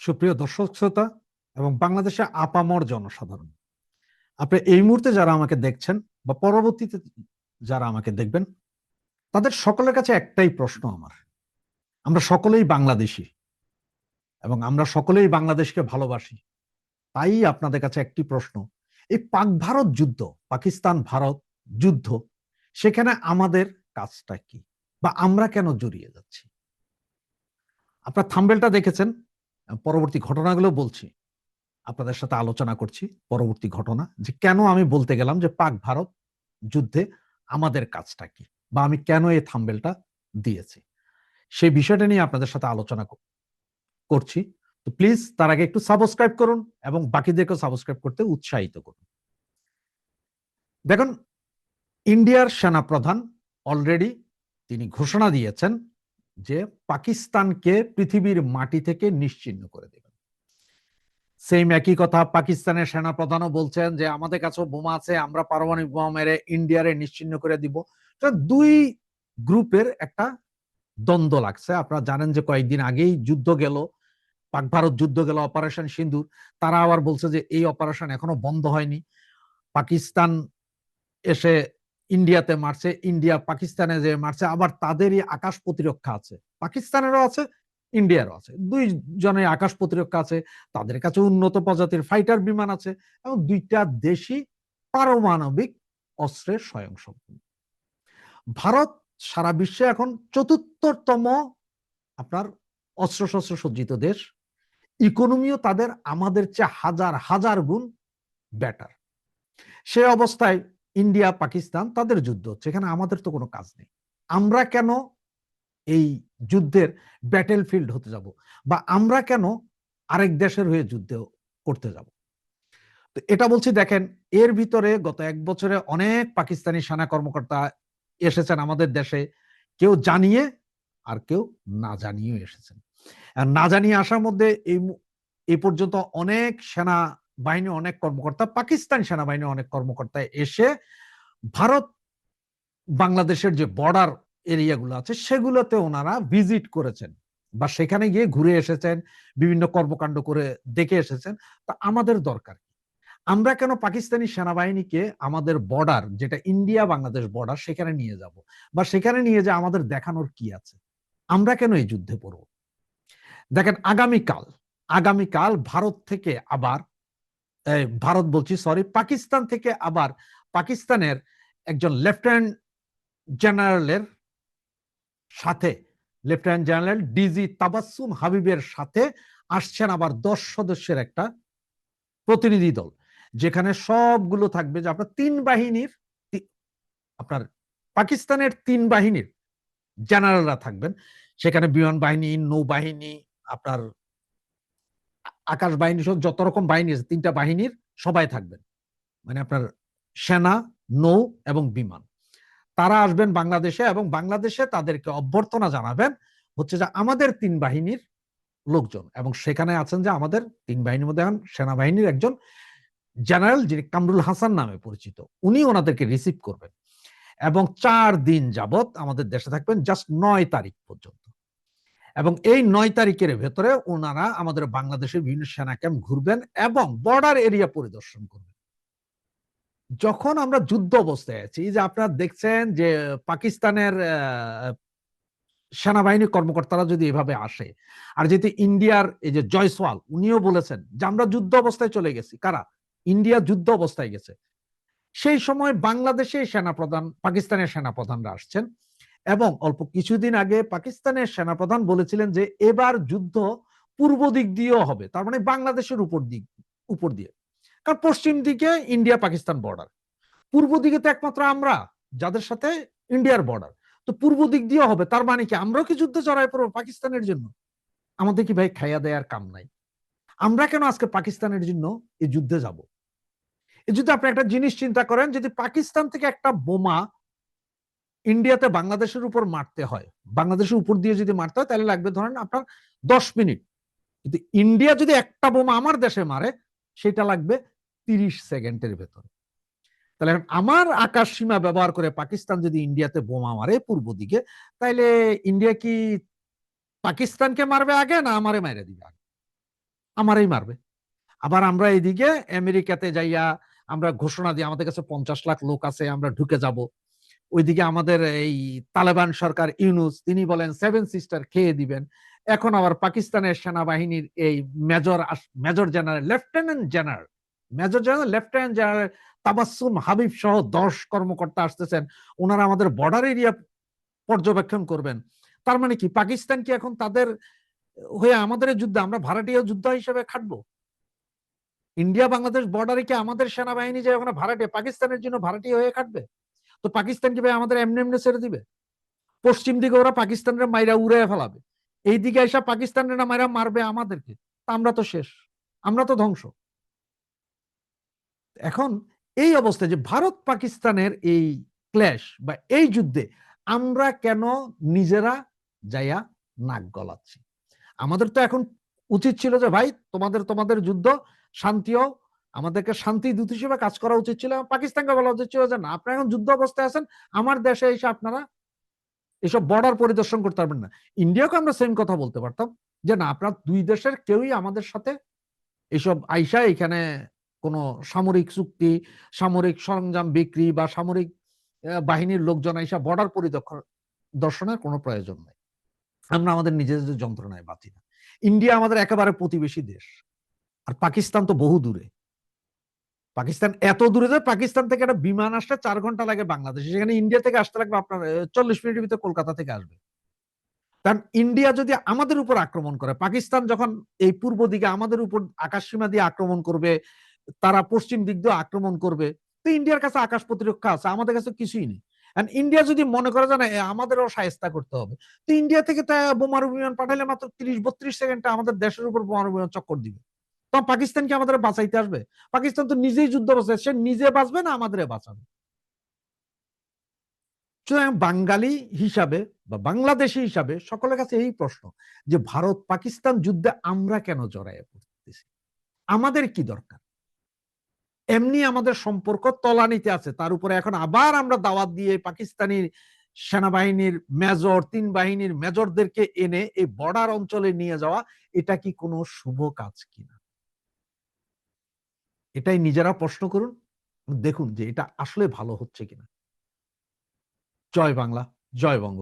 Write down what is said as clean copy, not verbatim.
সুপ্রিয় দর্শক শ্রোতা এবং বাংলাদেশে আপামর জনসাধারণ, আপনি এই মুহূর্তে যারা আমাকে দেখছেন বা পরবর্তীতে যারা আমাকে দেখবেন, তাদের সকলের কাছে একটাই প্রশ্ন আমার। আমরা সকলেই বাংলাদেশি এবং আমরা সকলেই বাংলাদেশকে ভালোবাসি। তাই আপনাদের কাছে একটি প্রশ্ন, এই পাক ভারত যুদ্ধ, পাকিস্তান ভারত যুদ্ধ, সেখানে আমাদের কাজটা কি বা আমরা কেন জড়িয়ে যাচ্ছি? আপনার থাম্বেলটা দেখেছেন, পরবর্তী ঘটনাগুলো বলছি, আপনাদের সাথে আলোচনা করছি পরবর্তী ঘটনা, যে কেন আমি বলতে গেলাম যে পাক ভারত যুদ্ধে আমাদের কাজটা কি বা আমি কেন এই থাম্বেলটা দিয়েছি, সেই বিষয়টা নিয়ে আপনাদের সাথে আলোচনা করছি। তো প্লিজ তার আগে একটু সাবস্ক্রাইব করুন এবং বাকিদেরকেও সাবস্ক্রাইব করতে উৎসাহিত করুন। দেখুন, ইন্ডিয়ার সেনাপ্রধান অলরেডি তিনি ঘোষণা দিয়েছেন যে পাকিস্তানকে পৃথিবীর মাটি থেকে নিশ্চিহ্ন করে দেবেন। সেম একই কথা পাকিস্তানের সেনাপ্রধানও বলছেন যে আমাদের কাছেও বোমা আছে, আমরা পারমাণবিক বোমা মেরে ইন্ডিয়ারে নিশ্চিহ্ন করে দিব। দুই গ্রুপের একটা দ্বন্দ্ব লাগছে। আপনারা জানেন যে কয়েকদিন আগেই যুদ্ধ গেল, পাক ভারত যুদ্ধ গেল, অপারেশন সিন্দুর। তারা আবার বলছে যে এই অপারেশন এখনো বন্ধ হয়নি। পাকিস্তান এসে ইন্ডিয়াতে মারছে, ইন্ডিয়া পাকিস্তানে যে মারছে, আবার তাদেরই আকাশ প্রতিরক্ষা আছে, পাকিস্তানেরও আছে ইন্ডিয়ারও আছে, দুই জনের আকাশ প্রতিরক্ষা আছে, তাদের কাছে উন্নত প্রজাতির ফাইটার বিমান আছে এবং দুইটা দেশই পারমাণবিক অস্ত্রের স্বয়ংসম্পূর্ণ। ভারত সারা বিশ্বে এখন চতুর্থতম আপনার অস্ত্রশস্ত্র সজ্জিত দেশ। ইকোনমিও তাদের আমাদের চেয়ে হাজার হাজার গুণ বেটার। সে অবস্থায় ইন্ডিয়া পাকিস্তান তাদের যুদ্ধ হচ্ছে, এখানে আমাদের তো কোনো কাজ নেই। আমরা কেন এই যুদ্ধের ব্যাটেল ফিল্ড হতে যাব বা আমরা কেন আরেক দেশের হয়ে যুদ্ধ করতে যাব? তো এটা বলছি, দেখেন, এর ভিতরে গত এক বছরে অনেক পাকিস্তানি সেনা কর্মকর্তা এসেছেন আমাদের দেশে, কেউ জানিয়ে আর কেউ না জানিয়ে এসেছেন। আর না জানিয়ে আসার মধ্যে এই পর্যন্ত অনেক সেনা বাহিনী, অনেক কর্মকর্তা, পাকিস্তান সেনাবাহিনী অনেক কর্মকর্তা এসে ভারত বাংলাদেশের যে বর্ডার এরিয়াগুলো আছে সেগুলোতে ওনারা ভিজিট করেছেন বা সেখানে গিয়ে ঘুরে এসেছেন, বিভিন্ন কর্মকাণ্ড করে দেখে এসেছেন। তা আমাদের দরকার, আমরা কেন পাকিস্তানি সেনাবাহিনীকে আমাদের বর্ডার, যেটা ইন্ডিয়া বাংলাদেশ বর্ডার, সেখানে নিয়ে যাব বা সেখানে নিয়ে যে আমাদের দেখানোর কি আছে? আমরা কেন এই যুদ্ধে পড়ব? দেখেন, আগামীকাল ভারত থেকে আবার, ভারত বলছি সরি, পাকিস্তান থেকে আবার পাকিস্তানের একজন লেফটেন্যান্ট জেনারেলের সাথে, লেফটেন্যান্ট জেনারেল ডিজি তাবাসসুম হাবিবের সাথে আসছেন আবার 10 সদস্যের একটা প্রতিনিধি দল, যেখানে সবগুলো থাকবে যে আপনার তিন বাহিনীর, আপনার পাকিস্তানের তিন বাহিনীর জেনারেলরা থাকবেন সেখানে। বিমান বাহিনী, নৌবাহিনী, আপনার আকাশ বাহিনী সহ যত রকম বাহিনী আছে, তিনটা বাহিনীর সবাই থাকবেন। মানে আপনার সেনা, নৌ এবং বিমান, তারা আসবেন বাংলাদেশে এবং বাংলাদেশে তাদেরকে অভ্যর্থনা জানাবেন হচ্ছে যে আমাদের তিন বাহিনীর লোকজন। এবং সেখানে আছেন যে আমাদের তিন বাহিনীর মধ্যে সেনাবাহিনীর একজন জেনারেল, যিনি কামরুল হাসান নামে পরিচিত, উনি ওনাদেরকে রিসিভ করবেন এবং 4 দিন যাবত আমাদের দেশে থাকবেন, জাস্ট 9 তারিখ পর্যন্ত। এবং এই 9 তারিখের ভেতরে ওনারা আমাদের বাংলাদেশের বিভিন্ন সেনা ক্যাম্প ঘুরবেন এবং বর্ডার এরিয়া পরিদর্শন করবেন। যখন আমরা যুদ্ধ অবস্থায় আছি, যে আপনারা দেখছেন যে পাকিস্তানের সেনাবাহিনী কর্মকর্তারা যদি এভাবে আসে, আর যেহেতু ইন্ডিয়ার এই যে জয়সওয়াল, উনিও বলেছেন যে আমরা যুদ্ধ অবস্থায় চলে গেছি। কারা? ইন্ডিয়া যুদ্ধ অবস্থায় গেছে। সেই সময় বাংলাদেশে সেনাপ্রধান, পাকিস্তানের সেনাপ্রধানরা আসছেন এবং অল্প কিছুদিন আগে পাকিস্তানের সেনাপ্রধান বলেছিলেন যে এবার যুদ্ধ পূর্ব দিক দিয়েও হবে, তার মানে বাংলাদেশের উপর দিয়ে। কারণ পশ্চিম দিকে ইন্ডিয়া পাকিস্তান বর্ডার, পূর্ব দিকে তো একমাত্র আমরা যাদের সাথে ইন্ডিয়ার বর্ডার, তো পূর্ব দিক দিয়ে হবে। তার মানে কি আমরাও কি যুদ্ধে জড়াই পড়বো পাকিস্তানের জন্য? আমাদের কি ভাই খাইয়া দেয়ার কাম নাই? আমরা কেন আজকে পাকিস্তানের জন্য এই যুদ্ধে যাব? এই যুদ্ধে আপনি একটা জিনিস চিন্তা করেন, যদি পাকিস্তান থেকে একটা বোমা ইন্ডিয়াতে বাংলাদেশের উপর মারতে হয়, বাংলাদেশের উপর দিয়ে যদি মারতে হয়, তাহলে লাগবে ধরেন আপনার 10 মিনিট। কিন্তু ইন্ডিয়া যদি একটা বোমা আমার দেশে মারে, সেটা লাগবে 30 সেকেন্ডের ভেতরে। তাহলে আমার আকাশ সীমা ব্যবহার করে পাকিস্তান যদি ইন্ডিয়াতে বোমা মারে পূর্ব দিকে, তাহলে ইন্ডিয়া কি পাকিস্তানকে মারবে আগে না আমারে মারে দিবে আগে? আমারই মারবে। আবার আমরা এদিকে আমেরিকাতে যাইয়া আমরা ঘোষণা দিই আমাদের কাছে 50 লাখ লোক আছে, আমরা ঢুকে যাব। ওইদিকে আমাদের এই তালেবান সরকার ইউনুস তিনি বলেন 7 সিস্টার খেয়ে দিবেন। এখন আবার পাকিস্তানের সেনাবাহিনীর এই major general, lieutenant general, major general, lieutenant general Tabassum Habib সহ 10 কর্মকর্তা আসতেছেন, ওনারা আমাদের বর্ডার এরিয়া পর্যবেক্ষণ করবেন। তার মানে কি পাকিস্তান কি এখন তাদের হয়ে আমাদের যুদ্ধে আমরা ভাড়াটিয়া যুদ্ধ হিসেবে খাটবো? ইন্ডিয়া বাংলাদেশ বর্ডারে কি আমাদের সেনাবাহিনী যে ওখানে ভাড়াটিয়া পাকিস্তানের জন্য ভাড়াটিয়া হয়ে খাটবে? তো পাকিস্তান কি ভাই আমাদের এমনি এমনি ছেড়ে দিবে? পশ্চিম দিকে ওরা পাকিস্তানের মাইরা উড়ে ফেলাবে, এই দিকে এসে পাকিস্তানের মাইরা মারবে আমাদেরকে, আমরা তো শেষ, আমরা তো ধ্বংস। এখন এই অবস্থায় যে ভারত পাকিস্তানের এই ক্ল্যাশ বা এই যুদ্ধে আমরা কেন নিজেরা যাইয়া নাক গলাচ্ছি? আমাদের তো এখন উচিত ছিল যে ভাই তোমাদের যুদ্ধ শান্তিও, আমাদেরকে শান্তি দূত হিসেবে কাজ করা উচিত ছিল। পাকিস্তানকে বলা উচিত ছিল যে না, আপনারা এখন যুদ্ধ অবস্থায় আছেন, আমার দেশে এসে আপনারা এসব বর্ডার পরিদর্শন করতে পারবেন না। ইন্ডিয়াকে আমরা সেম কথা বলতে পারতাম যে না, আপনার দুই দেশের কেউই আমাদের সাথে এসব আইসা এখানে কোনো সামরিক চুক্তি, সামরিক সরঞ্জাম বিক্রি বা সামরিক বাহিনীর লোকজন আইসা বর্ডার পরিদর্শনের কোনো প্রয়োজন নাই। আমরা আমাদের নিজেদের যন্ত্রণায় বাঁচি না। ইন্ডিয়া আমাদের একেবারে প্রতিবেশী দেশ, আর পাকিস্তান তো বহু দূরে। পাকিস্তান এত দূরে যে পাকিস্তান থেকে একটা বিমান আসতে 4 ঘন্টা লাগে বাংলাদেশে, সেখানে ইন্ডিয়া থেকে আসতে লাগবে আপনার 40 মিনিটের ভিতরে কলকাতা থেকে আসবে। কারণ ইন্ডিয়া যদি আমাদের উপর আক্রমণ করে, পাকিস্তান যখন এই পূর্ব দিকে আমাদের উপর আকাশ সীমা দিয়ে আক্রমণ করবে, তারা পশ্চিম দিক দিয়ে আক্রমণ করবে, তো ইন্ডিয়ার কাছে আকাশ প্রতিরক্ষা আছে, আমাদের কাছে কিছুই নেই। ইন্ডিয়া যদি মনে করে যে না আমাদেরও শায়েস্তা করতে হবে, তো ইন্ডিয়া থেকে তা বোমারু বিমান পাঠালে মাত্র 30-32 সেকেন্ডে আমাদের দেশের উপর বোমারু বিমান চক্কর দিবে। তো পাকিস্তান কি আমাদের বাঁচাইতে আসবে? পাকিস্তান তো নিজেই যুদ্ধ বসে, সে নিজে বাঁচবে না আমাদের বাঁচাবে। সুতরাং বাঙালি হিসাবে বা বাংলাদেশি হিসাবে সকলের কাছে এই প্রশ্ন যে ভারত পাকিস্তান যুদ্ধে আমরা কেন জড়াইয়া পড়তেছি? আমাদের কি দরকার? এমনি আমাদের সম্পর্ক তলানিতে আছে, তার উপরে এখন আবার আমরা দাওয়াত দিয়ে পাকিস্তানি সেনাবাহিনীর মেজর, 3 বাহিনীর মেজরদেরকে এনে এই বর্ডার অঞ্চলে নিয়ে যাওয়া, এটা কি কোনো শুভ কাজ কিনা? এটাই নিজেরা প্রশ্ন করুন, দেখুন যে এটা আসলে ভালো হচ্ছে কিনা। জয় বাংলা, জয় বঙ্গ।